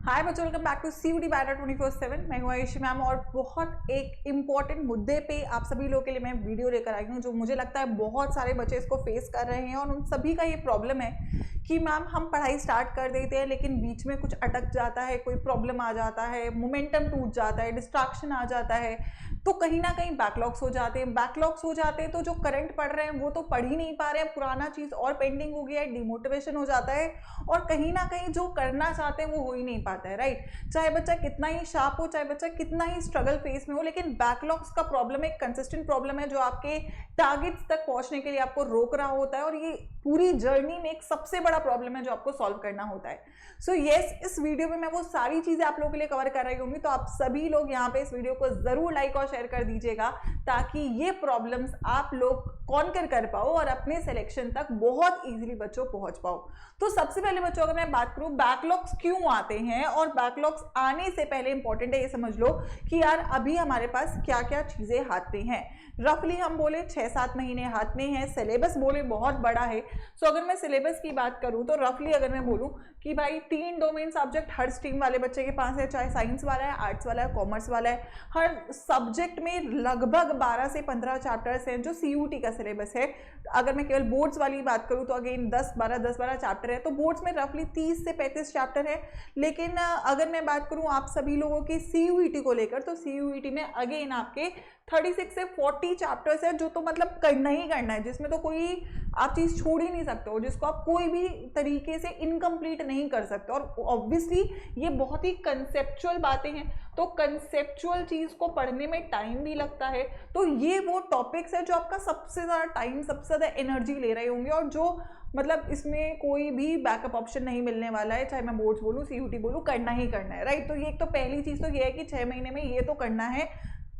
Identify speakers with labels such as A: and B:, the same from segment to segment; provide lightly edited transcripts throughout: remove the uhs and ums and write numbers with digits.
A: हाय बच्चों, welcome back to CUET by 24/7। मैं हूँ आयुषी मैम और बहुत एक इम्पॉर्टेंट मुद्दे पे आप सभी लोगों के लिए मैं वीडियो लेकर आई हूँ, जो मुझे लगता है बहुत सारे बच्चे इसको फेस कर रहे हैं और उन सभी का ये प्रॉब्लम है कि मैम हम पढ़ाई स्टार्ट कर देते हैं लेकिन बीच में कुछ अटक जाता है, कोई प्रॉब्लम आ जाता है, मोमेंटम टूट जाता है, डिस्ट्रैक्शन आ जाता है, तो कहीं ना कहीं बैकलॉग्स हो जाते हैं। बैकलॉग्स हो जाते हैं तो जो करंट पढ़ रहे हैं वो तो पढ़ ही नहीं पा रहे हैं, पुराना चीज़ और पेंडिंग हो गया है, डिमोटिवेशन हो जाता है और कहीं ना कहीं जो करना चाहते हैं वो हो ही नहीं पाता है, राइट। चाहे बच्चा कितना ही शार्प हो, चाहे बच्चा कितना ही स्ट्रगल फेस में हो, लेकिन बैकलॉग्स का प्रॉब्लम एक कंसिस्टेंट प्रॉब्लम है जो आपके टारगेट्स तक पहुंचने के लिए आपको रोक रहा होता है और ये पूरी जर्नी में एक सबसे बड़ा प्रॉब्लम है जो आपको सॉल्व करना होता है। सो यस, इस वीडियो में मैं वो सारी चीजें आप लोगों के लिए कवर कर रही होंगी, तो आप सभी लोग यहाँ पे इस वीडियो को जरूर लाइक और शेयर कर दीजिएगा ताकि ये प्रॉब्लम्स आप लोग कॉन्कर कर पाओ और अपने सिलेक्शन तक बहुत इजीली बच्चों पहुंच पाओ। तो सबसे पहले बच्चों अगर मैं बात करूं बैकलॉग्स क्यों आते हैं, और बैकलॉग्स आने से पहले इंपॉर्टेंट है ये समझ लो कि यार अभी हमारे पास क्या क्या चीजें हाथ में हैं। रफली हम बोले 6-7 महीने हाथ में है, सिलेबस बोले बहुत बड़ा है। सो अगर मैं सिलेबस की बात करूं तो रफली अगर मैं बोलूं कि भाई 3 डोमेन सब्जेक्ट हर स्ट्रीम वाले बच्चे के पास है, चाहे साइंस वाला है, आर्ट्स वाला है, कॉमर्स वाला है, हर सब्जेक्ट में लगभग 12 से 15 चैप्टर्स हैं जो CUET का सिलेबस है। अगर मैं केवल बोर्ड्स वाली बात करूं तो अगेन 10-12 चैप्टर है, तो बोर्ड्स में रफली 30 से 35 चैप्टर है। लेकिन अगर मैं बात करूं आप सभी लोगों की CUET को लेकर, तो CUET में अगेन आपके 36 से 40 चैप्टर्स है जो तो मतलब करना ही करना है, जिसमें तो कोई आप चीज छोड़ ही नहीं सकते हो, जिसको आप कोई भी तरीके से इनकम्प्लीट नहीं कर सकते। और ऑब्वियसली ये बहुत ही कंसेप्चुअल बातें हैं, तो कंसेप्चुअल चीज को पढ़ने में टाइम भी लगता है। तो ये वो टॉपिक्स है जो आपका सबसे ज्यादा टाइम, सबसे ज्यादा एनर्जी ले रहे होंगे और जो मतलब इसमें कोई भी बैकअप ऑप्शन नहीं मिलने वाला है, चाहे मैं बोर्ड्स बोलूँ, CUET बोलूँ, करना ही करना है, राइट। तो ये एक तो पहली चीज तो ये है कि 6 महीने में ये तो करना है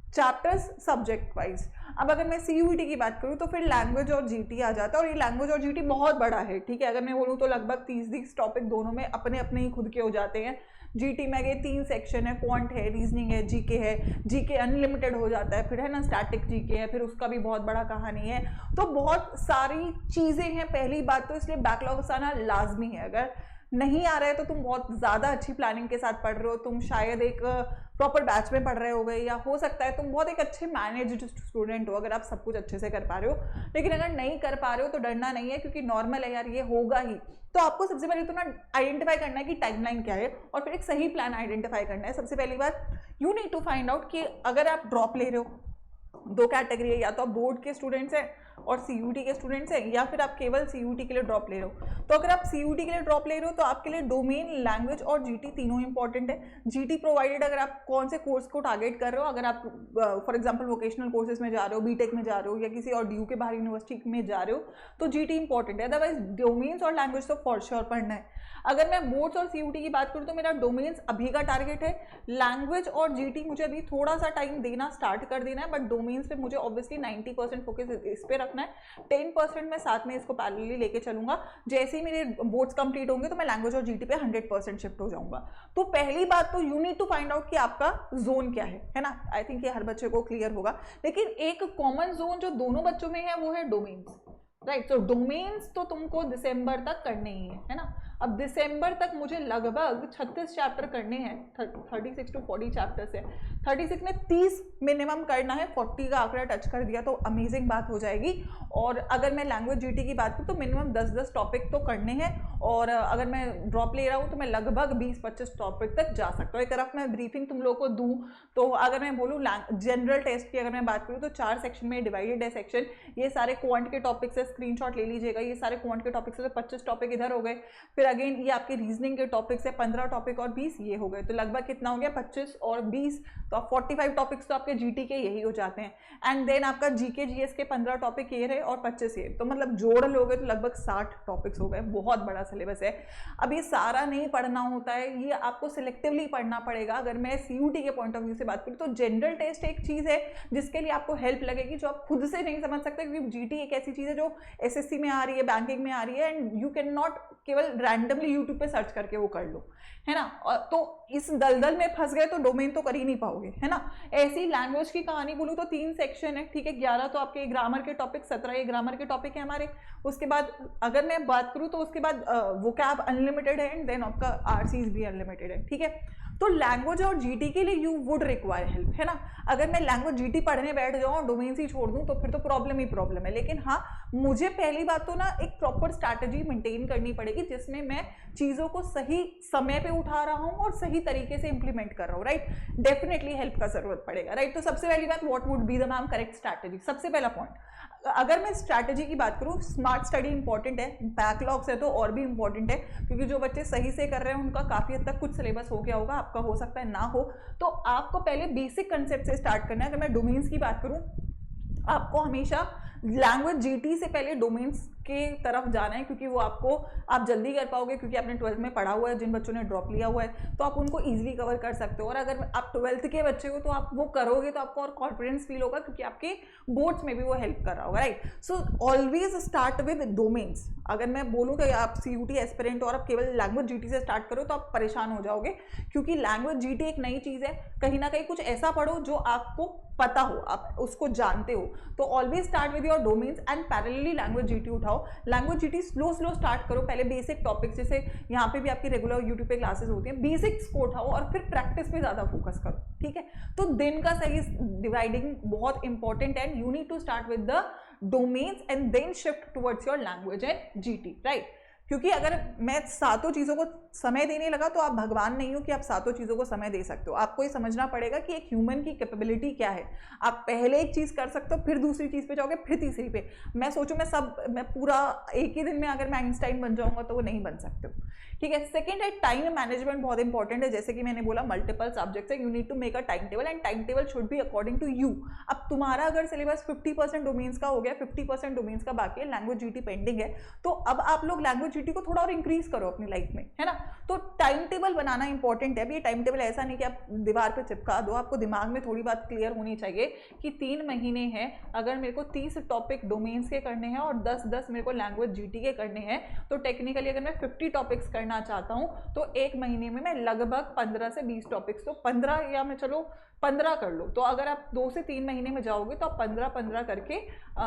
A: चैप्टर्स सब्जेक्ट वाइज। अब अगर मैं CUET की बात करूं तो फिर लैंग्वेज और GT आ जाता है, और ये लैंग्वेज और GT बहुत बड़ा है, ठीक है। अगर मैं बोलूं तो लगभग 30 टॉपिक दोनों में अपने अपने ही खुद के हो जाते हैं। GT में ये 3 सेक्शन है, क्वांट है, रीजनिंग है, GK है। GK अनलिमिटेड हो जाता है, फिर है ना स्टैटिक GK है, फिर उसका भी बहुत बड़ा कहानी है। तो बहुत सारी चीजें हैं पहली बात तो, इसलिए बैकलॉग्स आना लाजमी है। अगर नहीं आ रहा है तो तुम बहुत ज़्यादा अच्छी प्लानिंग के साथ पढ़ रहे हो, तुम शायद एक प्रॉपर बैच में पढ़ रहे हो गए, या हो सकता है तुम बहुत एक अच्छे मैनेज्ड स्टूडेंट हो अगर आप सब कुछ अच्छे से कर पा रहे हो। लेकिन अगर नहीं कर पा रहे हो तो डरना नहीं है, क्योंकि नॉर्मल है यार, ये होगा ही। तो आपको सबसे पहले तो ना आइडेंटिफाई करना है कि टाइमलाइन क्या है और फिर एक सही प्लान आइडेंटिफाई करना है। सबसे पहली बात, you need to find out कि अगर आप ड्रॉप ले रहे हो, 2 कैटेगरी है, या तो आप बोर्ड के स्टूडेंट्स हैं और CUET के स्टूडेंट्स हैं, या फिर आप केवल CUET के लिए ड्रॉप ले रहे हो। तो अगर आप CUET के लिए ड्रॉप ले रहे हो तो आपके लिए डोमेन, लैंग्वेज और GT तीनों इंपॉर्टेंट है। GT प्रोवाइडेड अगर आप कौन से कोर्स को टारगेट कर रहे हो, अगर आप फॉर एग्जांपल वोकेशनल कोर्सेज में जा रहे हो, बीटेक में जा रहे हो, या किसी और DU के बाहर यूनिवर्सिटी में जा रहे हो, तो GT इंपॉर्टेंट है। अदरवाइज डोमेन्स और लैंग्वेज तो फॉर श्योर पढ़ना है। अगर मैं बोर्ड्स और CUET की बात करूँ तो मेरा डोमेन्स अभी का टारगेट है, लैंग्वेज और GT मुझे अभी थोड़ा सा टाइम देना स्टार्ट कर देना है, बट डोमेन्स पे मुझे ऑब्वियसली 90% फोकस इस पे रखना है। 10% मैं साथ में इसको पैरेलली लेके चलूंगा। जैसे ही मेरे बोर्ड्स कंप्लीट होंगे तो मैं लैंग्वेज और GT पे 100% शिफ्ट हो जाऊंगा। तो पहली बात तो you need to find out कि आपका जोन क्या है ना। आई थिंक ये हर बच्चे को क्लियर होगा। लेकिन एक कॉमन जोन जो दोनों बच्चों में है वो है डोमेन्स, राइट। तो डोमेन्स तो तुमको दिसंबर तक करने ही है ना। अब दिसंबर तक मुझे लगभग 36 चैप्टर करने हैं, 36 to 40 चैप्टर्स है। 36 में 30 मिनिमम करना है, 40 का आंकड़ा टच कर दिया तो अमेजिंग बात हो जाएगी। और अगर मैं लैंग्वेज GT की बात करूँ तो मिनिमम 10-10 टॉपिक तो करने हैं, और अगर मैं ड्रॉप ले रहा हूँ तो मैं लगभग 20-25 टॉपिक तक जा सकता हूँ। एक तरफ मैं ब्रीफिंग तुम लोगों को दूँ तो अगर मैं बोलूँ जनरल टेस्ट की अगर मैं बात करूँ तो 4 सेक्शन में डिवाइडेड है सेक्शन। ये सारे क्वांट के टॉपिक्स है, स्क्रीनशॉट ले लीजिएगा। ये सारे क्वांट के टॉपिक्स है तो 25 टॉपिक इधर हो गए। फिर अगेन ये आपके रीजनिंग के टॉपिक्स है, 15 टॉपिक और 20 ये हो गए, तो लगभग कितना हो गया 25 और 20, तो आप 45 टॉपिक्स तो आपके GT के यही हो जाते हैं। एंड देन आपका GK GS के 15 टॉपिक ये रहे और 25 ये, तो मतलब जोड़ लोगे तो लगभग 60 टॉपिक्स हो गए। बहुत बड़ा सिलेबस है। अब ये सारा नहीं पढ़ना होता है, ये आपको सिलेक्टिवली पढ़ना पड़ेगा। अगर मैं CUET के पॉइंट ऑफ व्यू से बात करूँ तो जनरल टेस्ट एक चीज है जिसके लिए आपको हेल्प लगेगी, जो आप खुद से नहीं समझ सकते, क्योंकि GT एक ऐसी चीज है जो SSC में आ रही है, बैंकिंग में आ रही है, एंड यू कैन नॉट केवल रैंडमली यूट्यूब पे सर्च करके वो कर लो, है ना। तो इस दलदल में फंस गए तो डोमेन तो कर ही नहीं पाओगे, है ना। ऐसी लैंग्वेज की कहानी बोलूँ तो 3 सेक्शन है, ठीक है। 11 तो आपके ग्रामर के टॉपिक, 17 ये ग्रामर के टॉपिक है हमारे। उसके बाद अगर मैं बात करूँ तो उसके बाद वोकैब अनलिमिटेड है एंड देन आपका आरसीज भी अनलिमिटेड है, ठीक है। तो लैंग्वेज और जीटी के लिए यू वुड रिक्वायर हेल्प, है ना। अगर मैं लैंग्वेज जीटी पढ़ने बैठ जाऊँ और डोमेन्स ही छोड़ दूँ तो फिर तो प्रॉब्लम ही प्रॉब्लम है। लेकिन हाँ, मुझे पहली बात तो ना एक प्रॉपर स्ट्रैटेजी मेंटेन करनी पड़ेगी जिसमें मैं चीज़ों को सही समय पे उठा रहा हूँ और सही तरीके से इंप्लीमेंट कर रहा हूँ, राइट। डेफिनेटली हेल्प का जरूरत पड़ेगा, राइट। तो सबसे पहली बात, what would be the ma'am correct strategy, सबसे पहला पॉइंट। अगर मैं स्ट्रैटेजी की बात करूँ, स्मार्ट स्टडी इंपॉर्टेंट है, बैकलॉग्स है तो और भी इंपॉर्टेंट है, क्योंकि जो बच्चे सही से कर रहे हैं उनका काफ़ी हद तक कुछ सिलेबस हो गया होगा, आपका हो सकता है ना हो। तो आपको पहले बेसिक कंसेप्ट से स्टार्ट करना है। अगर मैं डोमेन्स की बात करूँ, आपको हमेशा लैंग्वेज जीटी से पहले डोमेन्स के तरफ जाना है, क्योंकि वो आपको आप जल्दी कर पाओगे, क्योंकि आपने 12th में पढ़ा हुआ है। जिन बच्चों ने ड्रॉप लिया हुआ है तो आप उनको इजीली कवर कर सकते हो, और अगर आप 12th के बच्चे हो तो आप वो करोगे तो आपको और कॉन्फिडेंस फील होगा, क्योंकि आपके बोर्ड्स में भी वो हेल्प कर रहा होगा, right. So always start with domains. अगर मैं बोलूँ कि आप सीयूटी एस्पिरेंट और आप केवल लैंग्वेज जीटी से स्टार्ट करो तो आप परेशान हो जाओगे, क्योंकि लैंग्वेज जीटी एक नई चीज़ है। कहीं ना कहीं कुछ ऐसा पढ़ो जो आपको पता हो, आप उसको जानते हो। तो always start with your domains and parallelly language GT उठाओ। लैंग्वेज जीटी स्लो स्टार्ट करो, पहले बेसिक टॉपिक्स, जैसे यहाँ पे भी आपकी रेगुलर यूट्यूब पे क्लासेस होती हैं, बेसिक्स को उठाओ और फिर प्रैक्टिस पे ज़्यादा फोकस करो, ठीक है। तो दिन का सही डिवाइडिंग बहुत इंपॉर्टेंट है। You need to start with the domains and then shift towards your language and GT, right. क्योंकि अगर मैं सातों चीज़ों को समय देने लगा तो आप भगवान नहीं हो कि आप सातों चीज़ों को समय दे सकते हो। आपको ये समझना पड़ेगा कि एक ह्यूमन की कैपेबिलिटी क्या है। आप पहले एक चीज़ कर सकते हो, फिर दूसरी चीज़ पे जाओगे, फिर तीसरी पे। मैं सोचूं मैं पूरा एक ही दिन में अगर मैं आइंस्टाइन बन जाऊंगा तो वो नहीं बन सकते हो, ठीक है। सेकेंड है टाइम मैनेजमेंट, बहुत इंपॉर्टेंट है। जैसे कि मैंने बोला मल्टीपल सब्जेक्ट्स है, you need to make a time table and time table should be according to you. अब तुम्हारा अगर सिलेबस 50% डोमेन्स का हो गया, 50% डोमेन्स का बाकी है, लैंग्वेज जीटी पेंडिंग है, तो अब आप लोग लैंग्वेज जीटी को थोड़ा और इंक्रीज करो अपनी लाइफ में, है ना। तो टाइम टेबल बनाना इंपॉर्टेंट है। अब ये टाइम टेबल ऐसा नहीं कि आप दीवार पे चिपका दो, आपको दिमाग में थोड़ी बात क्लियर होनी चाहिए कि 3 महीने हैं, अगर मेरे को 30 टॉपिक डोमेन्स के करने हैं और 10 मेरे को लैंग्वेज जीटी के करने हैं, तो टेक्निकली अगर मैं 50 टॉपिक्स करना चाहता हूं तो एक महीने में मैं लगभग 15 से 20 टॉपिक्स, तो 15 या मैं चलो 15 कर लो। तो अगर आप 2 से 3 महीने में जाओगे तो आप 15 करके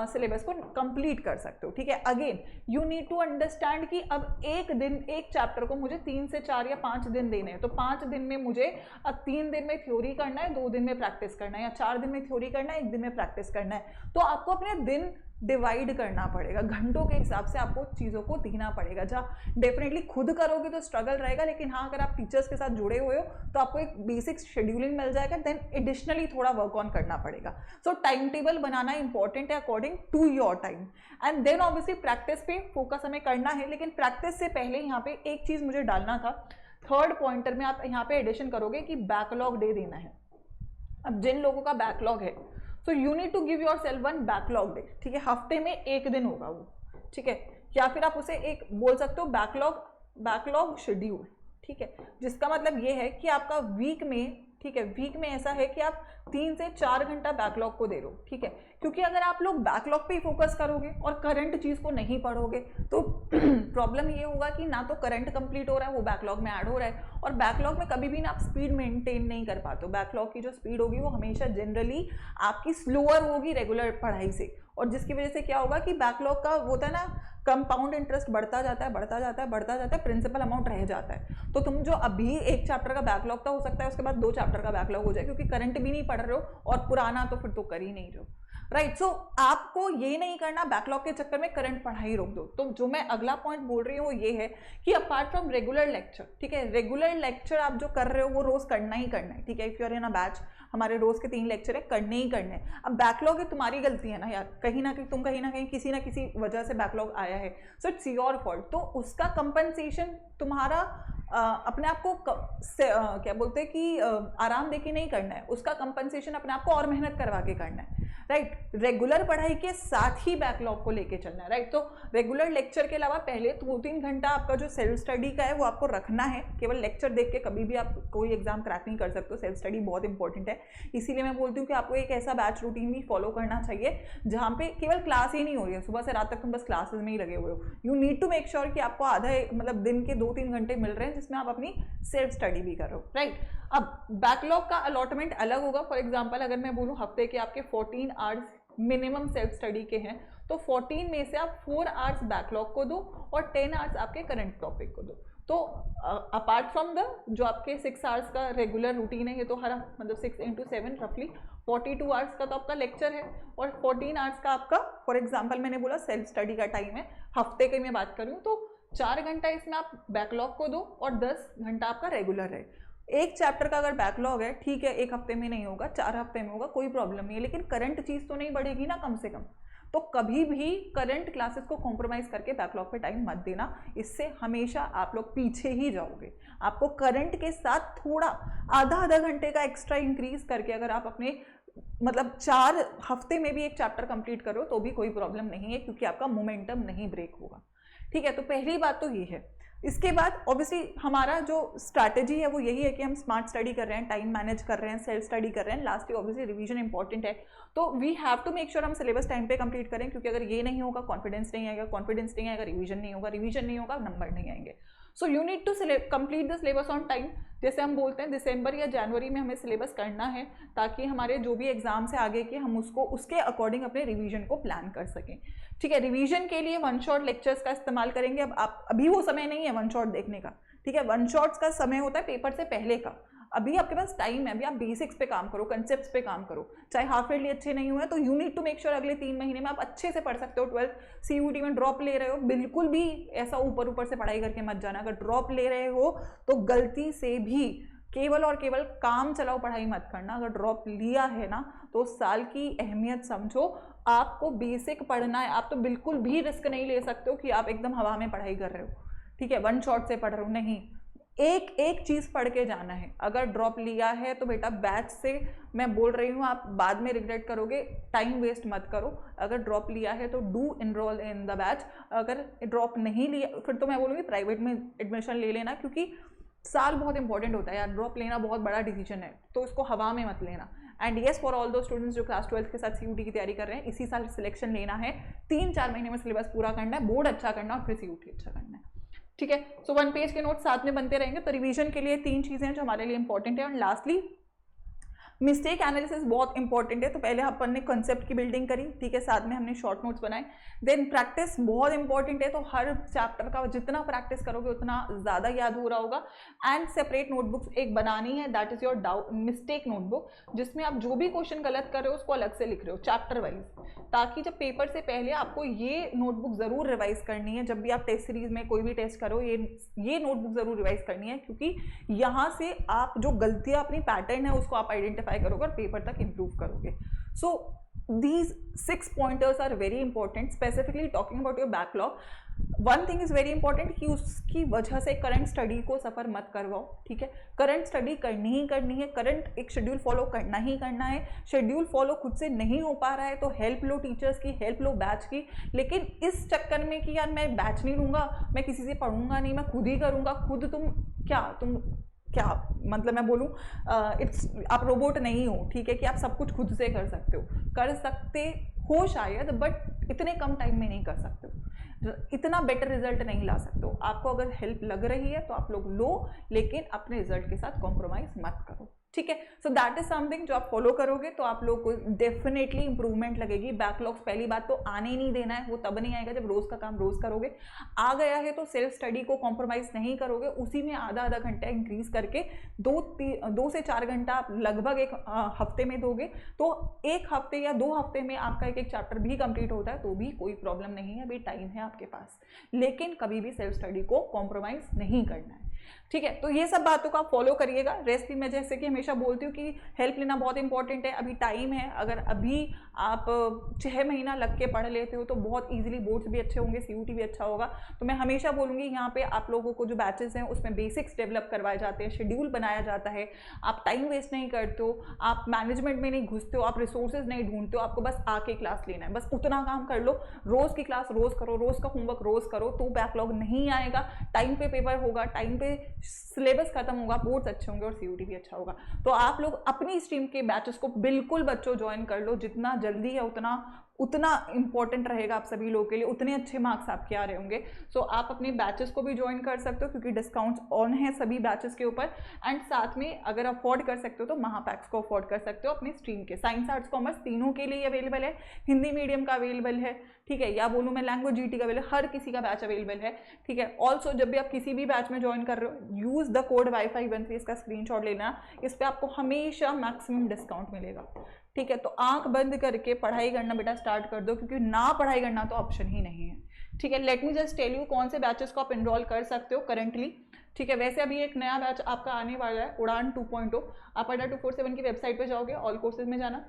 A: सिलेबस को कंप्लीट कर सकते हो, ठीक है। Again you need to understand कि अब एक दिन एक चैप्टर को मुझे 3 से 4 या 5 दिन देने हैं, तो 5 दिन में मुझे अब 3 दिन में थ्योरी करना है, 2 दिन में प्रैक्टिस करना है, या 4 दिन में थ्योरी करना है, 1 दिन में प्रैक्टिस करना है। तो आपको अपने दिन डिवाइड करना पड़ेगा, घंटों के हिसाब से आपको चीज़ों को देना पड़ेगा। जहाँ डेफिनेटली खुद करोगे तो स्ट्रगल रहेगा, लेकिन हाँ अगर आप टीचर्स के साथ जुड़े हुए हो तो आपको एक बेसिक शेड्यूलिंग मिल जाएगा, देन एडिशनली थोड़ा वर्क ऑन करना पड़ेगा। सो टाइम टेबल बनाना इंपॉर्टेंट है according to your time, and then obviously practice पे फोकस हमें करना है। लेकिन प्रैक्टिस से पहले यहाँ पे एक चीज़ मुझे डालना था, थर्ड पॉइंटर में आप यहाँ पे एडिशन करोगे कि बैकलॉग डे देना है। अब जिन लोगों का बैकलॉग है, so you need to give yourself one backlog day, ठीक है। हफ्ते में एक दिन होगा वो, ठीक है, या फिर आप उसे एक बोल सकते हो बैकलॉग शेड्यूल, ठीक है। जिसका मतलब ये है कि आपका वीक में, ठीक है, वीक में ऐसा है कि आप 3 से 4 घंटा बैकलॉग को दे रहे हो, ठीक है। क्योंकि अगर आप लोग बैकलॉग पे ही फोकस करोगे और करंट चीज़ को नहीं पढ़ोगे तो प्रॉब्लम ये होगा कि ना तो करंट कंप्लीट हो रहा है, वो बैकलॉग में ऐड हो रहा है, और बैकलॉग में कभी भी ना आप स्पीड मेंटेन नहीं कर पाते हो। बैकलॉग की जो स्पीड होगी वो हमेशा जनरली आपकी स्लोअर होगी रेगुलर पढ़ाई से, और जिसकी वजह से क्या होगा कि बैकलॉग का होता है ना, कंपाउंड इंटरेस्ट बढ़ता जाता है, प्रिंसिपल अमाउंट रह जाता है। तो तुम जो अभी एक चैप्टर का बैकलॉग था, हो सकता है उसके बाद 2 चैप्टर का बैकलॉग हो जाए, क्योंकि करंट भी नहीं पढ़ रहे हो और पुराना तो फिर तो कर ही नहीं रहे हो, राइट। सो आपको ये नहीं करना बैकलॉग के चक्कर में करंट पढ़ाई रोक दो। तो जो मैं अगला पॉइंट बोल रही हूँ वो ये है कि अपार्ट फ्रॉम रेगुलर लेक्चर, ठीक है, रेगुलर लेक्चर आप जो कर रहे हो वो रोज करना ही करना है, ठीक है। If you are in a batch, हमारे रोज के 3 लेक्चर है, करने ही करने हैं। अब बैकलॉग है, तुम्हारी गलती है ना यार, कहीं ना कहीं किसी ना किसी वजह से बैकलॉग आया है, सो इट्स योर फॉल्ट। तो उसका कंपनसेशन तुम्हारा अपने आप को क्या बोलते हैं कि आराम देके नहीं करना है, उसका कंपनसेशन अपने आप को और मेहनत करवा के करना है। राइट। रेगुलर पढ़ाई के साथ ही बैकलॉग को लेके चलना है, राइट। तो रेगुलर लेक्चर के अलावा पहले 2-3 घंटा आपका जो सेल्फ स्टडी का है वो आपको रखना है। केवल लेक्चर देख के कभी भी आप कोई एग्जाम क्रैक नहीं कर सकते हो, सेल्फ स्टडी बहुत इंपॉर्टेंट है। इसीलिए मैं बोलती हूँ कि आपको एक ऐसा बैच रूटीन भी फॉलो करना चाहिए जहाँ पे केवल क्लास ही नहीं हो रही है, सुबह से रात तक तुम बस क्लासेस में ही लगे हुए हो। You need to make sure कि आपको आधा मतलब दिन के 2-3 घंटे मिल रहे हैं जिसमें आप अपनी सेल्फ स्टडी भी कर रहे हो, राइट। अब बैकलॉग का अलॉटमेंट अलग होगा। फॉर एग्जांपल अगर मैं बोलूँ हफ्ते के आपके 14 आवर्स मिनिमम सेल्फ स्टडी के हैं तो 14 में से आप 4 आवर्स बैकलॉग को दो और 10 आवर्स आपके करंट टॉपिक को दो। तो अपार्ट फ्रॉम द जो आपके 6 आवर्स का रेगुलर रूटीन है, ये तो हर मतलब 6 × 7 रफली 42 आवर्स का तो आपका लेक्चर है और 14 आवर्स का आपका फॉर एग्जांपल मैंने बोला सेल्फ स्टडी का टाइम है। हफ्ते की मैं बात करूँ तो 4 घंटा इसमें आप बैकलॉग को दो और 10 घंटा आपका रेगुलर है। एक चैप्टर का अगर बैकलॉग है ठीक है, एक हफ्ते में नहीं होगा, 4 हफ्ते में होगा, कोई प्रॉब्लम नहीं है, लेकिन करंट चीज़ तो नहीं बढ़ेगी ना कम से कम। तो कभी भी करंट क्लासेस को कॉम्प्रोमाइज़ करके बैकलॉग पे टाइम मत देना, इससे हमेशा आप लोग पीछे ही जाओगे। आपको करंट के साथ थोड़ा आधा घंटे का एक्स्ट्रा इंक्रीज करके अगर आप अपने मतलब 4 हफ्ते में भी एक चैप्टर कंप्लीट करो तो भी कोई प्रॉब्लम नहीं है, क्योंकि आपका मोमेंटम नहीं ब्रेक होगा, ठीक है। तो पहली बात तो ये है। इसके बाद ऑब्वियसली हमारा जो स्ट्रैटेजी है वो यही है कि हम स्मार्ट स्टडी कर रहे हैं, टाइम मैनेज कर रहे हैं, सेल्फ स्टडी कर रहे हैं, लास्टली ऑब्वियसली रिवीजन इंपॉर्टेंट है। तो we have to make sure हम सिलेबस टाइम पे कंप्लीट करें, क्योंकि अगर ये नहीं होगा कॉन्फिडेंस नहीं आएगा, कॉन्फिडेंस नहीं आएगा रिवीजन नहीं होगा, रिवीजन नहीं होगा नंबर नहीं आएंगे। So you need to complete the syllabus on time. जैसे हम बोलते हैं दिसंबर या जनवरी में हमें सिलेबस करना है ताकि हमारे जो भी एग्जाम्स है आगे के हम उसको उसके अकॉर्डिंग अपने रिवीजन को प्लान कर सकें, ठीक है। रिवीजन के लिए वन शॉट लेक्चर्स का इस्तेमाल करेंगे। अब आप अभी वो समय नहीं है वन शॉट देखने का, ठीक है। वन शॉट्स का समय होता है पेपर से पहले का। अभी आपके पास टाइम है, अभी आप बेसिक्स पे काम करो, कंसेप्ट्स पे काम करो। चाहे हाफ ईयरली अच्छे नहीं हुए तो you need to make sure अगले 3 महीने में आप अच्छे से पढ़ सकते हो। 12th CUT में ड्रॉप ले रहे हो, बिल्कुल भी ऐसा ऊपर से पढ़ाई करके मत जाना। अगर ड्रॉप ले रहे हो तो गलती से भी केवल और केवल काम चलाओ पढ़ाई मत करना। अगर ड्रॉप लिया है ना तो साल की अहमियत समझो, आपको बेसिक पढ़ना है। आप तो बिल्कुल भी रिस्क नहीं ले सकते हो कि आप एकदम हवा में पढ़ाई कर रहे हो, ठीक है, वन शॉट से पढ़ रहे हो, नहीं। एक चीज़ पढ़ के जाना है। अगर ड्रॉप लिया है तो बेटा बैच से मैं बोल रही हूँ, आप बाद में रिग्रेट करोगे, टाइम वेस्ट मत करो। अगर ड्रॉप लिया है तो do enrol in the batch. अगर ड्रॉप नहीं लिया फिर तो मैं बोलूँगी प्राइवेट में एडमिशन ले लेना, क्योंकि साल बहुत इंपॉर्टेंट होता है यार। ड्रॉप लेना बहुत बड़ा डिसीजन है, तो इसको हवा में मत लेना। एंड येस फॉर ऑल दो स्टूडेंट्स जो क्लास 12 के साथ CUT की तैयारी कर रहे हैं, इसी साल सिलेक्शन लेना है, 3-4 महीने में सिलेबस पूरा करना है, बोर्ड अच्छा करना और फिर CUT अच्छा करना है, ठीक है। सो 1 पेज के नोट साथ में बनते रहेंगे। तो रिवीजन के लिए 3 चीज़ें हैं जो हमारे लिए इंपॉर्टेंट है। और लास्टली मिस्टेक एनालिसिस बहुत इंपॉर्टेंट है। तो पहले अपन ने कंसेप्ट की बिल्डिंग करी, ठीक है, साथ में हमने शॉर्ट नोट्स बनाए। देन प्रैक्टिस बहुत इंपॉर्टेंट है, तो हर चैप्टर का जितना प्रैक्टिस करोगे उतना ज़्यादा याद हो रहा होगा। एंड सेपरेट नोटबुक्स एक बनानी है, that is your doubt mistake notebook, जिसमें आप जो भी क्वेश्चन गलत कर रहे हो उसको अलग से लिख रहे हो चैप्टर वाइज, ताकि जब पेपर से पहले आपको ये नोटबुक ज़रूर रिवाइज करनी है। जब भी आप टेस्ट सीरीज में कोई भी टेस्ट करो ये नोटबुक ज़रूर रिवाइज करनी है, क्योंकि यहाँ से आप जो गलतियाँ अपनी पैटर्न है उसको आप आइडेंटिफाई करोगे और पेपर तक इंप्रूव करोगे। सो these 6 pointers are very important, specifically talking about your backlog. One thing is very important कि उसकी वजह से करंट स्टडी को सफ़र मत करवाओ, ठीक है। करंट स्टडी करनी ही करनी है, करंट एक शेड्यूल फॉलो करना ही करना है। शेड्यूल फॉलो खुद से नहीं हो पा रहा है तो हेल्प लो टीचर्स की, हेल्प लो बैच की। लेकिन इस चक्कर में कि यार मैं बैच नहीं लूँगा, मैं किसी से पढ़ूंगा नहीं, मैं खुद ही करूँगा, खुद तुम क्या मतलब मैं बोलूँ आप रोबोट नहीं हो, ठीक है, कि आप सब कुछ खुद से कर सकते हो शायद, बट इतने कम टाइम में नहीं कर सकते हो, इतना बेटर रिजल्ट नहीं ला सकते हो। आपको अगर हेल्प लग रही है तो आप लोग लो, लेकिन अपने रिजल्ट के साथ कॉम्प्रोमाइज मत करो, ठीक है। सो दैट इज समथिंग जो आप फॉलो करोगे तो आप लोग को डेफिनेटली इंप्रूवमेंट लगेगी। बैकलॉग्स पहली बात तो आने ही नहीं देना है, वो तब नहीं आएगा जब रोज का काम रोज करोगे। आ गया है तो सेल्फ स्टडी को कॉम्प्रोमाइज नहीं करोगे, उसी में आधा घंटा इंक्रीज करके 2 से 4 घंटा आप लगभग एक हफ्ते में दोगे, तो 1 हफ्ते या 2 हफ्ते में आपका एक चैप्टर भी कंप्लीट होता है तो भी कोई प्रॉब्लम नहीं है, अभी टाइम है आपके पास। लेकिन कभी भी सेल्फ स्टडी को कॉम्प्रोमाइज नहीं करना है। ठीक है, तो ये सब बातों को आप फॉलो करिएगा। रेस्ट भी मैं जैसे कि हमेशा बोलती हूँ कि हेल्प लेना बहुत इंपॉर्टेंट है, अभी टाइम है। अगर अभी आप 6 महीना लग के पढ़ लेते हो तो बहुत ईजिली बोर्ड्स भी अच्छे होंगे, CUT भी अच्छा होगा। तो मैं हमेशा बोलूँगी यहाँ पे आप लोगों को जो बैचेस हैं उसमें बेसिक्स डेवलप करवाए जाते हैं, शेड्यूल बनाया जाता है, आप टाइम वेस्ट नहीं करते हो, आप मैनेजमेंट में नहीं घुसते हो, आप रिसोर्सेज नहीं ढूंढते हो, आपको बस आके क्लास लेना है, बस उतना काम कर लो। रोज़ की क्लास रोज़ करो, रोज़ का होमवर्क रोज़ करो, तो बैकलॉग नहीं आएगा, टाइम पे पेपर होगा, टाइम पे सिलेबस खत्म होगा, बोर्ड्स अच्छे होंगे और CUT भी अच्छा होगा। तो आप लोग अपनी स्ट्रीम के बैचेस को बिल्कुल बच्चों ज्वाइन कर लो, जितना जल्दी है उतना इंपॉर्टेंट रहेगा आप सभी लोगों के लिए, उतने अच्छे मार्क्स आपके आ रहे होंगे। सो आप अपने बैचेस को भी ज्वाइन कर सकते हो क्योंकि डिस्काउंट्स ऑन है सभी बैचेस के ऊपर। एंड साथ में अगर अफोर्ड कर सकते हो तो महापैक्स को अफोर्ड कर सकते हो अपनी स्ट्रीम के। साइंस आर्ट्स कॉमर्स तीनों के लिए अवेलेबल है, हिंदी मीडियम का अवेलेबल है, ठीक है, या बोलूँ मैं लैंग्वेज GT का अवेलेबल, हर किसी का बैच अवेलेबल है, ठीक है। ऑल्सो जब भी आप किसी भी बैच में ज्वाइन कर रहे हो, यूज़ द कोड WIFI13, इसका स्क्रीनशॉट लेना, इस पर आपको हमेशा मैक्सिमम डिस्काउंट मिलेगा, ठीक है। तो आंख बंद करके पढ़ाई करना बेटा स्टार्ट कर दो, क्योंकि ना पढ़ाई करना तो ऑप्शन ही नहीं है, ठीक है। Let me just tell you कौन से बैचेस को आप एनरोल कर सकते हो करंटली, ठीक है। वैसे अभी एक नया बैच आपका आने वाला है, उड़ान 2.0। आप अड्डा 247 की वेबसाइट पे जाओगे, ऑल कोर्सेज में जाना,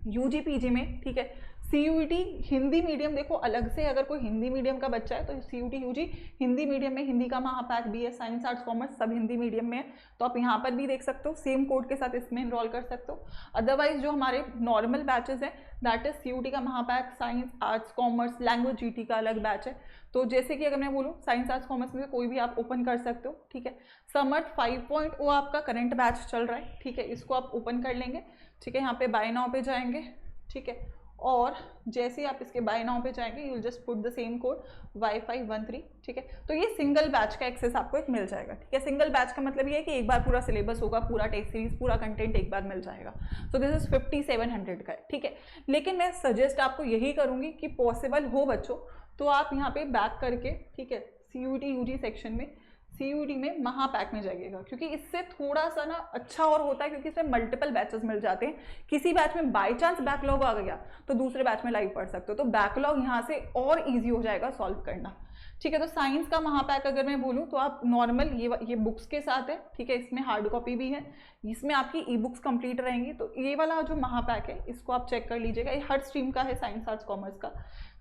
A: UG PG में, ठीक है। CUT हिंदी मीडियम देखो अलग से, अगर कोई हिंदी मीडियम का बच्चा है तो CUT UG हिंदी मीडियम में, हिंदी का महापैक BS साइंस आर्ट्स कॉमर्स सब हिंदी मीडियम में है, तो आप यहाँ पर भी देख सकते हो, सेम कोड के साथ इसमें इनरोल कर सकते हो। अदरवाइज जो हमारे नॉर्मल बैचेस हैं दैट इज CUT का महापैक, science arts commerce, language GT का अलग बैच है। तो जैसे कि अगर मैं बोलूँ साइंस आर्ट्स कॉमर्स में कोई भी आप ओपन कर सकते हो, ठीक है। समर्थ 5.0 आपका करंट बैच चल रहा है, ठीक है, इसको आप ओपन कर लेंगे, ठीक है। यहाँ पे बाय नाउ पे जाएंगे, ठीक है, और जैसे ही आप इसके बाय नाउ पे जाएंगे you will just put the same code WIFI13, ठीक है। तो ये सिंगल बैच का एक्सेस आपको एक मिल जाएगा, ठीक है। सिंगल बैच का मतलब ये है कि एक बार पूरा सिलेबस होगा, पूरा टेस्ट सीरीज, पूरा कंटेंट एक बार मिल जाएगा। तो दिस इज 5700 का है, ठीक है। लेकिन मैं सजेस्ट आपको यही करूँगी कि पॉसिबल हो बच्चों तो आप यहाँ पे बैक करके, ठीक है, CUT UG सेक्शन में CUT में महापैक में जाइएगा, क्योंकि इससे थोड़ा सा ना अच्छा और होता है, क्योंकि इसमें मल्टीपल बैचेस मिल जाते हैं। किसी बैच में बाय चांस बैकलॉग आ गया तो दूसरे बैच में लाइव पढ़ सकते हो, तो बैकलॉग यहाँ से और इजी हो जाएगा सॉल्व करना, ठीक है। तो साइंस का महापैक अगर मैं बोलूँ तो आप नॉर्मल ये बुक्स के साथ है, ठीक है, इसमें हार्ड कॉपी भी है, इसमें आपकी ई बुक्स कंप्लीट रहेंगी। तो ये वाला जो महापैक है इसको आप चेक कर लीजिएगा, ये हर स्ट्रीम का है साइंस आर्ट्स कॉमर्स का,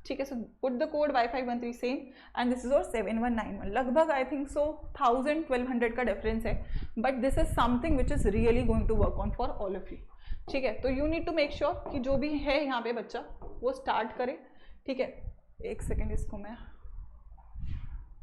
A: ठीक है। So put the code WIFI13 same and this is और 7191, लगभग आई थिंक सो 1000-1200 का डिफरेंस है, but this is something which is really going to work on for all of you, ठीक है। तो you need to make sure कि जो भी है यहाँ पे बच्चा वो स्टार्ट करे, ठीक है। एक सेकेंड, इसको मैं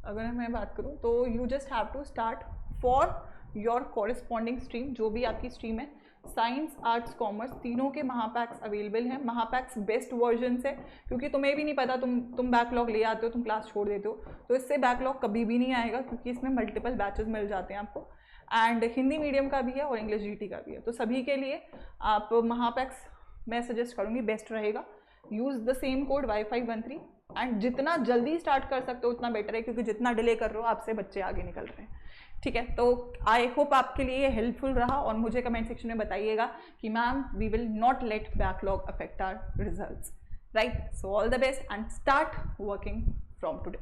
A: अगर मैं बात करूँ तो you just have to start for your corresponding stream, जो भी आपकी स्ट्रीम है, साइंस आर्ट्स कॉमर्स तीनों के महापैक्स अवेलेबल हैं। महापैक्स बेस्ट वर्जन है, क्योंकि तुम्हें भी नहीं पता, तुम बैकलॉग ले आते हो, तुम क्लास छोड़ देते हो, तो इससे बैकलॉग कभी भी नहीं आएगा, क्योंकि इसमें मल्टीपल बैचेस मिल जाते हैं आपको। एंड हिंदी मीडियम का भी है और इंग्लिश GT का भी है, तो सभी के लिए आप महापैक्स मैं सजेस्ट करूँगी, बेस्ट रहेगा। Use the same code WIFI13 and जितना जल्दी स्टार्ट कर सकते हो उतना बेटर है, क्योंकि जितना डिले कर रहे हो आपसे बच्चे आगे निकल रहे हैं, ठीक है। तो आई होप आपके लिए ये हेल्पफुल रहा, और मुझे कमेंट सेक्शन में बताइएगा कि ma'am we will not let backlog affect our results, right. So all the best and start working from today.